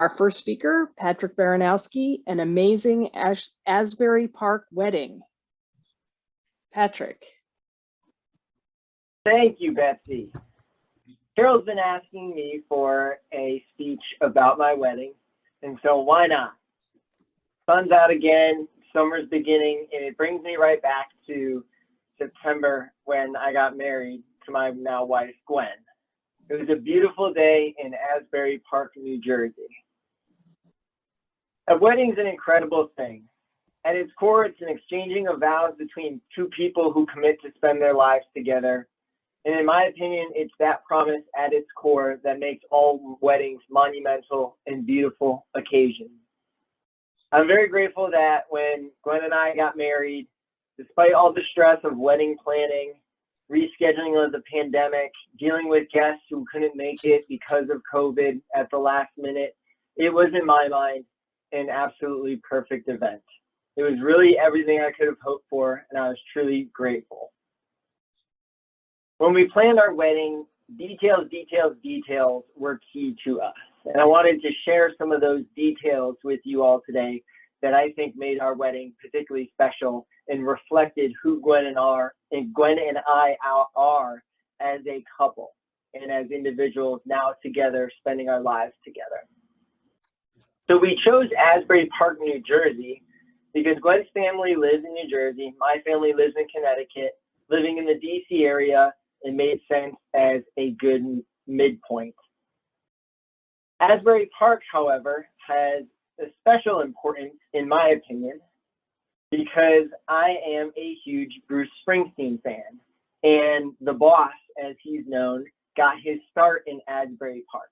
Our first speaker, Patrick Baranowski, An Amazing Asbury Park Wedding. Patrick. Thank you, Betsy. Carol's been asking me for a speech about my wedding, and so why not? Sun's out again, summer's beginning, and it brings me right back to September when I got married to my now wife, Gwen. It was a beautiful day in Asbury Park, New Jersey. A wedding's an incredible thing. At its core, it's an exchanging of vows between two people who commit to spend their lives together. And in my opinion, it's that promise at its core that makes all weddings monumental and beautiful occasions. I'm very grateful that when Gwen and I got married, despite all the stress of wedding planning, rescheduling of the pandemic, dealing with guests who couldn't make it because of COVID at the last minute, it was, in my mind, an absolutely perfect event. It was really everything I could have hoped for, and I was truly grateful. When we planned our wedding, details were key to us. And I wanted to share some of those details with you all today that I think made our wedding particularly special and reflected who Gwen and I are as a couple and as individuals now together, spending our lives together. So we chose Asbury Park, New Jersey, because Gwen's family lives in New Jersey, my family lives in Connecticut. Living in the DC area, it made sense as a good midpoint. Asbury Park, however, has a special importance, in my opinion, because I am a huge Bruce Springsteen fan. And the boss, as he's known, got his start in Asbury Park,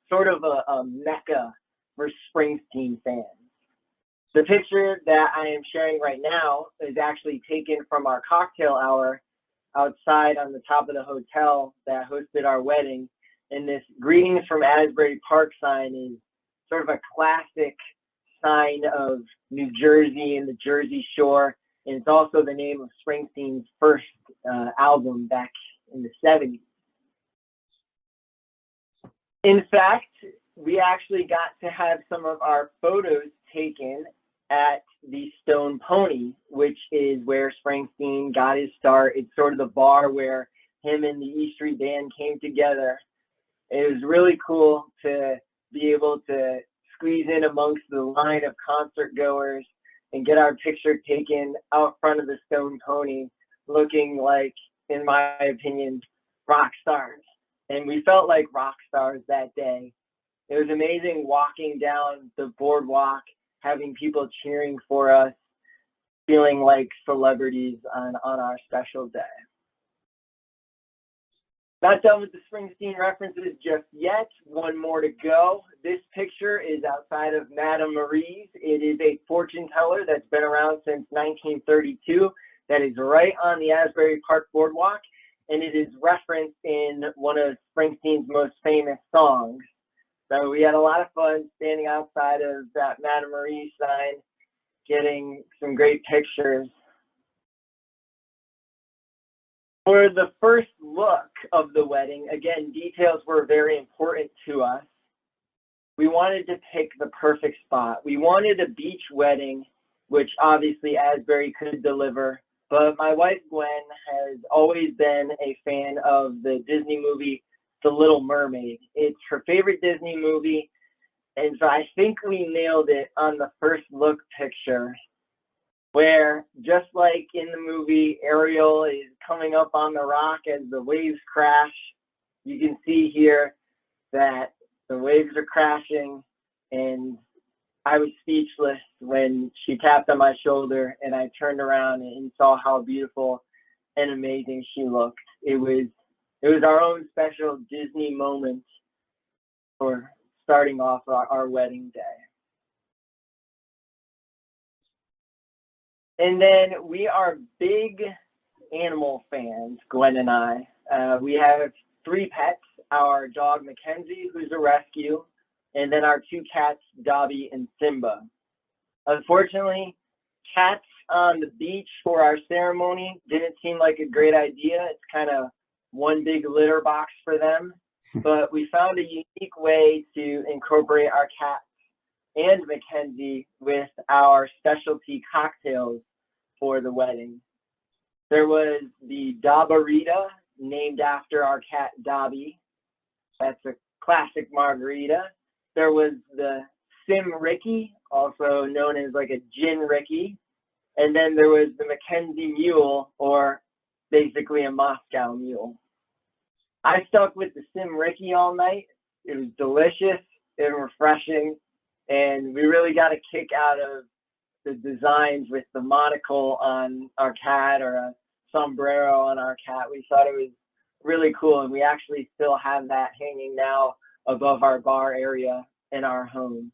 sort of a mecca for Springsteen fans. The picture that I am sharing right now is actually taken from our cocktail hour outside on the top of the hotel that hosted our wedding. And this "Greetings from Asbury Park" sign is sort of a classic sign of New Jersey and the Jersey Shore. And it's also the name of Springsteen's first album back in the 70s. In fact, we actually got to have some of our photos taken at the Stone Pony, which is where Springsteen got his start. It's sort of the bar where him and the E Street Band came together. It was really cool to be able to squeeze in amongst the line of concert goers and get our picture taken out front of the Stone Pony, looking like, in my opinion, rock stars. And we felt like rock stars that day. It was amazing walking down the boardwalk, having people cheering for us, feeling like celebrities on our special day. Not done with the Springsteen references just yet. One more to go. This picture is outside of Madame Marie's. It is a fortune teller that's been around since 1932. That is right on the Asbury Park boardwalk, and it is referenced in one of Springsteen's most famous songs. So we had a lot of fun standing outside of that Madame Marie sign, getting some great pictures. For the first look of the wedding, again, details were very important to us. We wanted to pick the perfect spot. We wanted a beach wedding, which obviously Asbury could deliver, but my wife Gwen has always been a fan of the Disney movie The Little Mermaid. It's her favorite Disney movie, and so I think we nailed it on the first look picture, where just like in the movie, Ariel is coming up on the rock as the waves crash. You can see here that the waves are crashing, and I was speechless when she tapped on my shoulder and I turned around and saw how beautiful and amazing she looked. It was our own special Disney moment for starting off our wedding day. And then we are big animal fans, Gwen and I. We have 3 pets, our dog Mackenzie, who's a rescue, and then our 2 cats, Dobby and Simba. Unfortunately, cats on the beach for our ceremony didn't seem like a great idea. It's kind of one big litter box for them, but we found a unique way to incorporate our cats and Mackenzie with our specialty cocktails for the wedding. There was the Dabarita, named after our cat Dobby. That's a classic margarita. There was the Sim Ricky, also known as like a Gin Ricky. And then there was the Mackenzie Mule, or basically a Moscow Mule. I stuck with the Sim Ricky all night. It was delicious and refreshing, and we really got a kick out of the designs with the monocle on our cat or a sombrero on our cat. We thought it was really cool, and we actually still have that hanging now above our bar area in our home.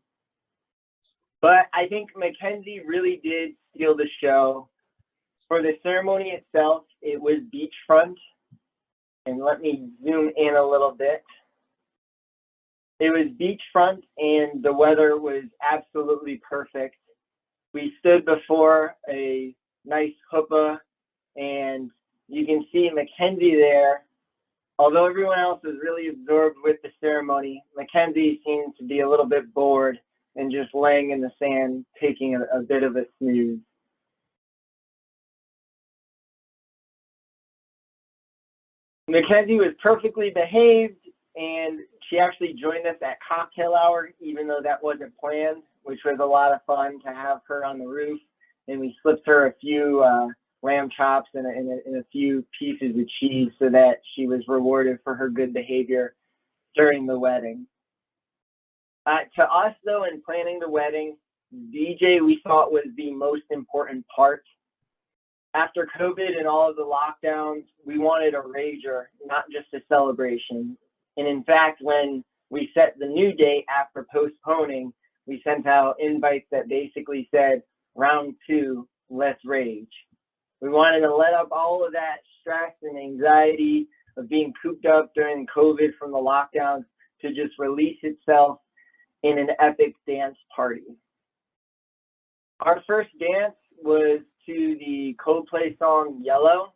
But I think Mackenzie really did steal the show. For the ceremony itself, it was beachfront. And let me zoom in a little bit. It was beachfront and the weather was absolutely perfect. We stood before a nice chuppah, and you can see Mackenzie there. Although everyone else was really absorbed with the ceremony, Mackenzie seemed to be a little bit bored and just laying in the sand, taking a bit of a snooze. Mackenzie was perfectly behaved, and she actually joined us at cocktail hour, even though that wasn't planned, which was a lot of fun to have her on the roof. And we slipped her a few lamb chops and a few pieces of cheese so that she was rewarded for her good behavior during the wedding. To us, though, in planning the wedding, DJ we thought was the most important part. After COVID and all of the lockdowns, we wanted a rager, not just a celebration. And in fact, when we set the new date after postponing, we sent out invites that basically said, round 2, let's rage. We wanted to let up all of that stress and anxiety of being cooped up during COVID from the lockdowns to just release itself in an epic dance party. Our first dance was to the Coldplay song Yellow.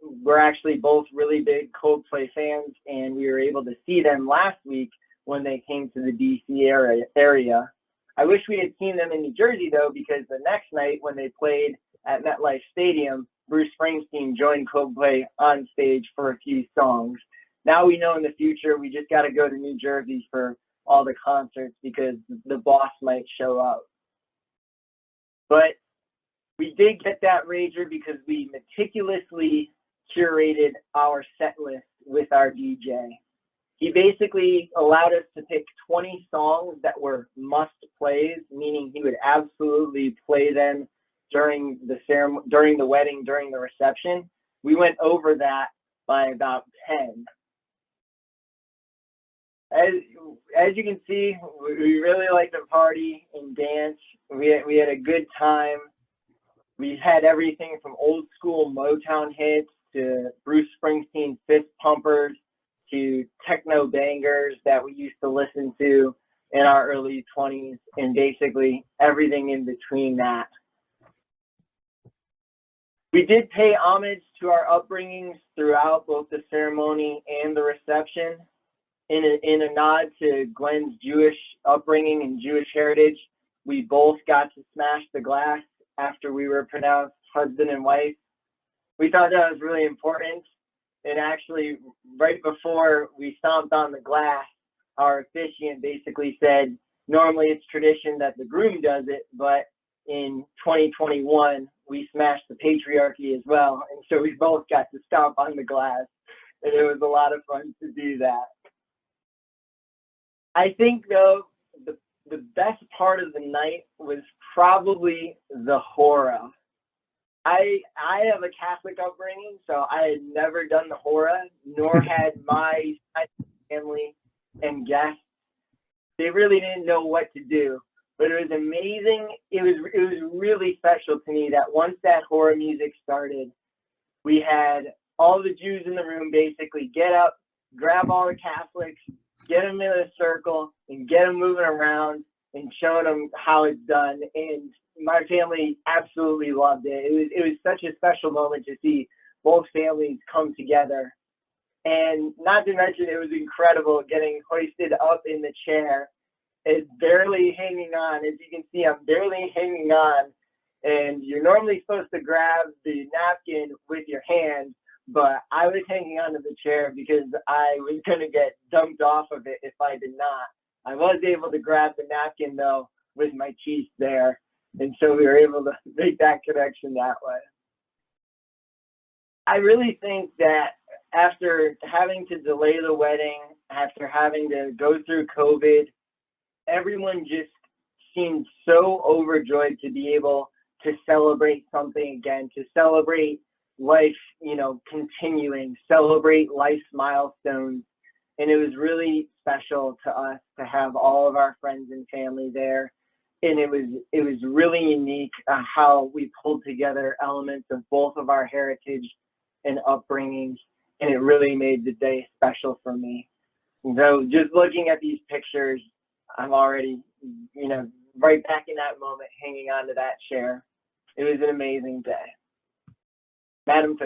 We're actually both really big Coldplay fans, and we were able to see them last week when they came to the DC area. I wish we had seen them in New Jersey, though, because the next night when they played at MetLife Stadium, Bruce Springsteen joined Coldplay on stage for a few songs. Now we know in the future we just got to go to New Jersey for all the concerts because the boss might show up. But we did get that rager because we meticulously curated our set list with our DJ. He basically allowed us to pick 20 songs that were must plays, meaning he would absolutely play them during the ceremony, during the wedding, during the reception. We went over that by about 10. As you can see, we really like to party and dance. We had a good time. We had everything from old school Motown hits to Bruce Springsteen fist pumpers to techno bangers that we used to listen to in our early 20s, and basically everything in between that. We did pay homage to our upbringings throughout both the ceremony and the reception. In a nod to Glenn's Jewish upbringing and Jewish heritage, we both got to smash the glass after we were pronounced husband and wife. We thought that was really important. And actually, right before we stomped on the glass, our officiant basically said, normally it's tradition that the groom does it, but in 2021, we smashed the patriarchy as well. And so we both got to stomp on the glass. And it was a lot of fun to do that. I think, though, the best part of the night was probably the hora. I have a Catholic upbringing, so I had never done the hora, nor had my family and guests. They really didn't know what to do, but it was amazing. It was really special to me that once that hora music started, we had all the Jews in the room basically get up, grab all the Catholics, get them in a circle, and get them moving around and showing them how it's done. And my family absolutely loved it. It was such a special moment to see both families come together. And not to mention, it was incredible getting hoisted up in the chair is barely hanging on. As you can see, I'm barely hanging on. And you're normally supposed to grab the napkin with your hand, but I was hanging onto the chair because I was going to get dumped off of it if I did not. I was able to grab the napkin though with my teeth there. And so we were able to make that connection that way. I really think that after having to delay the wedding, after having to go through COVID, everyone just seemed so overjoyed to be able to celebrate something again, to celebrate life, you know, continuing, celebrate life's milestones. And it was really special to us to have all of our friends and family there. And it was really unique how we pulled together elements of both of our heritage and upbringings, and it really made the day special for me. So just looking at these pictures, I'm already, you know, right back in that moment, hanging on to that chair. It was an amazing day. Madam